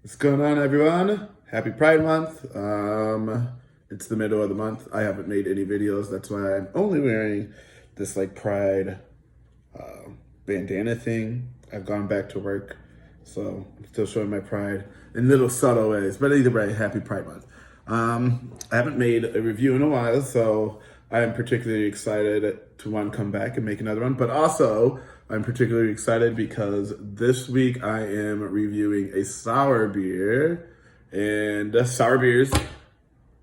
What's going on, everyone? Happy Pride Month. It's the middle of the month. I haven't made any videos. That's why I'm only wearing this like Pride bandana thing. I've gone back to work, so I'm still showing my pride in little subtle ways. But either way, happy Pride Month. I haven't made a review in a while, so I am particularly excited to come back and make another one. But also, I'm particularly excited because this week I am reviewing a sour beer, and sour beers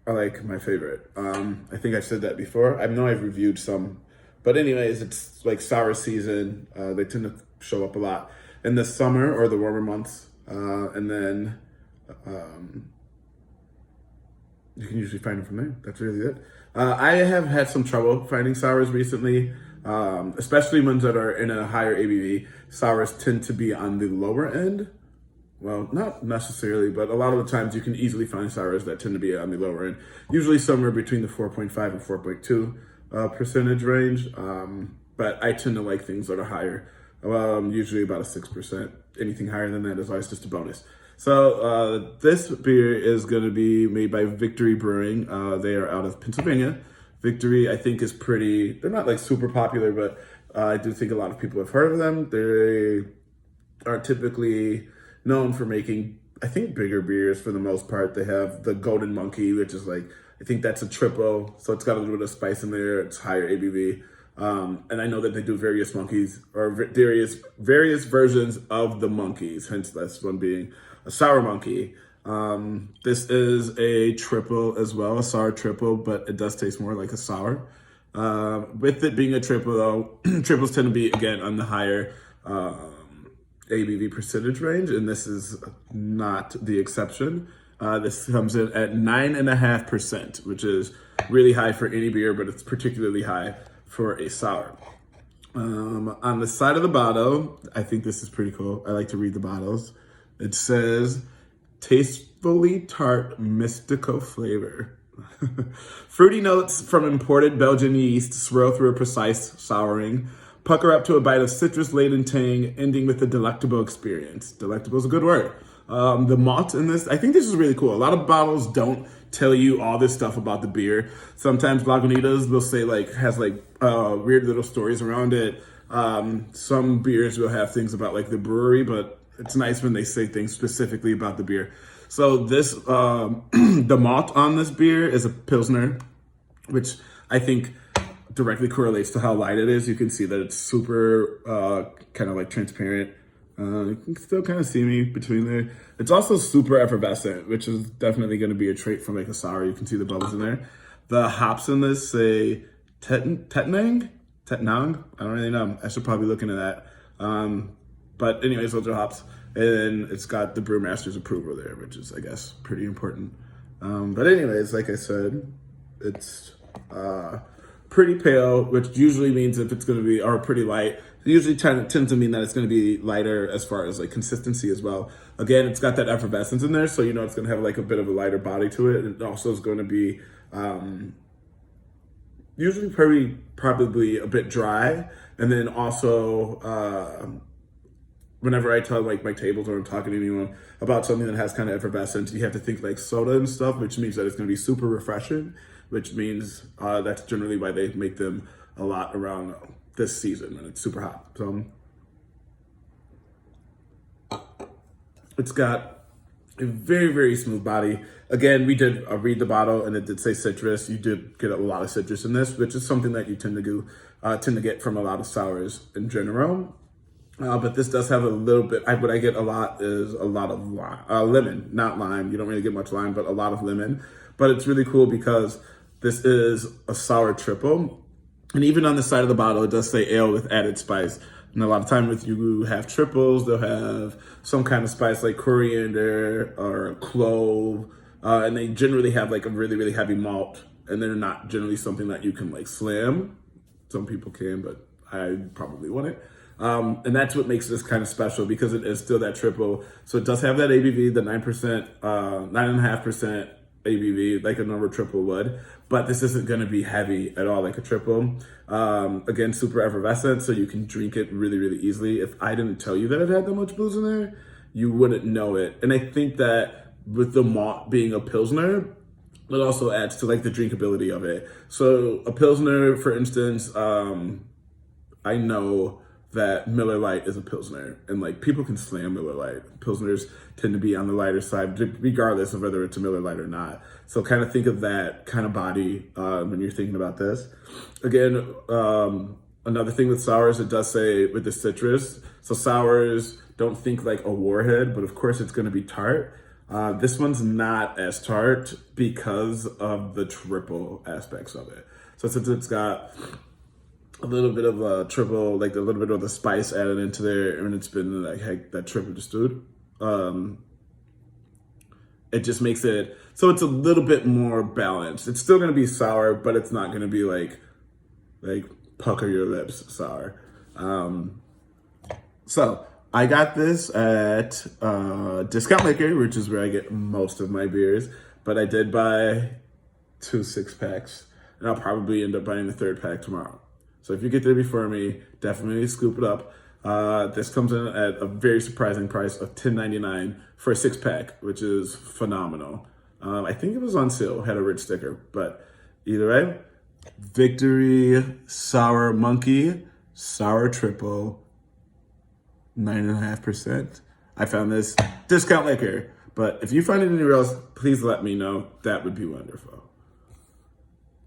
are like my favorite. I think I've said that before. I know I've reviewed some, but anyways, it's like sour season. They tend to show up a lot in the summer or the warmer months, and then you can usually find them from there. That's really it. I have had some trouble finding sours recently, especially ones that are in a higher ABV. Sours tend to be on the lower end. Well, not necessarily, but a lot of the times you can easily find sours that tend to be on the lower end, usually somewhere between the 4.5 and 4.2 percentage range. But I tend to like things that are higher, usually about a 6%. Anything higher than that is always just a bonus. So this beer is going to be made by Victory Brewing. They are out of Pennsylvania. Victory, I think, is pretty, they're not like super popular, but I do think a lot of people have heard of them. They are typically known for making, I think, bigger beers for the most part. They have the Golden Monkey, which is like, I think that's a Tripel, so it's got a little bit of spice in there. It's higher ABV. And I know that they do various monkeys, or various versions of the monkeys, hence this one being a sour monkey. This is a Tripel as well, a sour Tripel, but it does taste more like a sour. With it being a Tripel though, Triples tend to be, again, on the higher ABV percentage range, and this is not the exception. This comes in at 9.5%, which is really high for any beer, but it's particularly high for a sour. On the side of the bottle, I think this is pretty cool. I like to read the bottles. It says, tastefully tart mystical flavor. Fruity notes from imported Belgian yeast swirl through a precise souring, pucker up to a bite of citrus-laden tang, ending with a delectable experience. Delectable is a good word. The malt in this, I think this is really cool. A lot of bottles don't tell you all this stuff about the beer. Sometimes Lagunitas will say has weird little stories around it. Some beers will have things about like the brewery, but it's nice when they say things specifically about the beer. So this, the malt on this beer is a Pilsner, which I think directly correlates to how light it is. You can see that it's super kind of like transparent. You can still kind of see me between there. It's also super effervescent, which is definitely going to be a trait from like a sour. You can see the bubbles in there. The hops in this say Tettnang? I don't really know. I should probably look into that. But anyways, those are hops. And it's got the brewmaster's approval there, which is, I guess, pretty important. But anyways, like I said, it's pretty pale, which usually means if it's going to be, or pretty light, it usually tends to mean that it's going to be lighter as far as like consistency as well. Again, it's got that effervescence in there, so you know it's going to have like a bit of a lighter body to it. And it also is going to be usually probably a bit dry. And then also, whenever I tell like my tables or I'm talking to anyone about something that has kind of effervescence, you have to think like soda and stuff, which means that it's going to be super refreshing, which means that's generally why they make them a lot around this season when it's super hot. So it's got a very, very smooth body. Again, we did read the bottle and it did say citrus. You did get a lot of citrus in this, which is something that you tend to get from a lot of sours in general. But this does have a little bit, what I get a lot is a lot of lemon, not lime. You don't really get much lime, but a lot of lemon. But it's really cool because this is a sour Tripel. And even on the side of the bottle, it does say ale with added spice. And a lot of time if you have Tripels, they'll have some kind of spice like coriander or clove. And they generally have like a really, really heavy malt. And they're not generally something that you can like slam. Some people can, but I probably wouldn't. And that's what makes this kind of special because it is still that Tripel. So it does have that ABV, the 9%, 9.5% ABV, like a normal Tripel would. But this isn't going to be heavy at all like a Tripel. Again, super effervescent, so you can drink it really, really easily. If I didn't tell you that it had that much booze in there, you wouldn't know it. And I think that with the malt being a Pilsner, it also adds to like the drinkability of it. So a Pilsner, for instance, I know that Miller Lite is a Pilsner, and like people can slam Miller Lite. Pilsners tend to be on the lighter side, regardless of whether it's a Miller Lite or not. So kind of think of that kind of body when you're thinking about this. Again, another thing with sours, it does say with the citrus. So sours, don't think like a warhead, but of course it's going to be tart. This one's not as tart because of the triple aspects of it. So since it's got a little bit of a triple, like a little bit of the spice added into there, and it's been like that triple distilled, it just makes it so it's a little bit more balanced. It's still gonna be sour, but it's not gonna be like pucker your lips sour. So I got this at Discount Liquor, which is where I get most of my beers, but I did buy 2 6-packs, and I'll probably end up buying the 3rd pack tomorrow. So if you get there before me, definitely scoop it up. This comes in at a very surprising price of $10.99 for a 6-pack, which is phenomenal. I think it was on sale, had a rich sticker, but either way, Victory Sour Monkey, Sour Triple, 9.5%. I found this Discount Liquor, but if you find it anywhere else, please let me know. That would be wonderful.